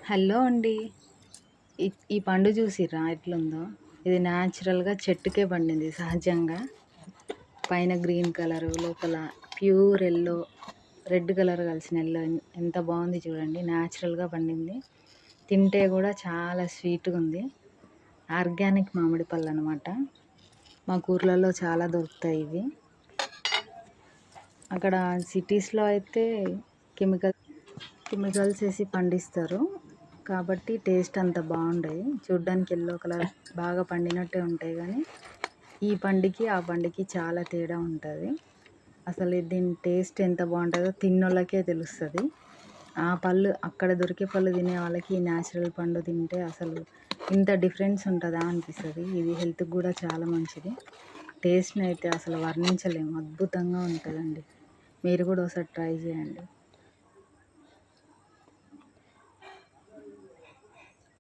Hello అండి. ఈ ఈ పండు చూసిర్రా ఎట్లుందో? ఇది న్యాచురల్‌గా చెట్టుకే పండింది సహజంగా. పైన గ్రీన్ కలరు, లోపల ప్యూర్ యెల్లో, రెడ్ కలర్ కలిసిన యెల్లో ఎంత బాగుంది చూడండి. న్యాచురల్‌గా పండింది. తింటే కూడా చాలా స్వీట్‌గుంది. ఆర్గానిక్ మామిడి పళ్ళనమాట. మా ఊర్లలో చాలా దొరుకుతాయి ఇవి. అక్కడ సిటీస్‌లో అయితే కెమికల్స్ ఏసి పండిస్తారు. కాబట్టి టేస్ట్ అంత బాగుండయి. చూడ్డానికి యెల్లో కలర్ బాగా పండినట్టే ఉంటాయి కానీ, ఈ పండుకి ఆ పండుకి చాలా తేడా ఉంటుంది. అసలు దీని టేస్ట్ ఎంత బాగుంటుందో తిన్నోళ్ళకే తెలుస్తుంది. ఆ పళ్ళు అక్కడ దొరికే పళ్ళు తినే వాళ్ళకి ఈ న్యాచురల్ పండు తింటే అసలు ఇంత డిఫరెన్స్ ఉంటుందా అనిపిస్తుంది. ఇది హెల్త్కి కూడా చాలా మంచిది. టేస్ట్ని అయితే అసలు వర్ణించలేము, అద్భుతంగా ఉంటుందండి. మీరు కూడా ఒకసారి ట్రై చేయండి.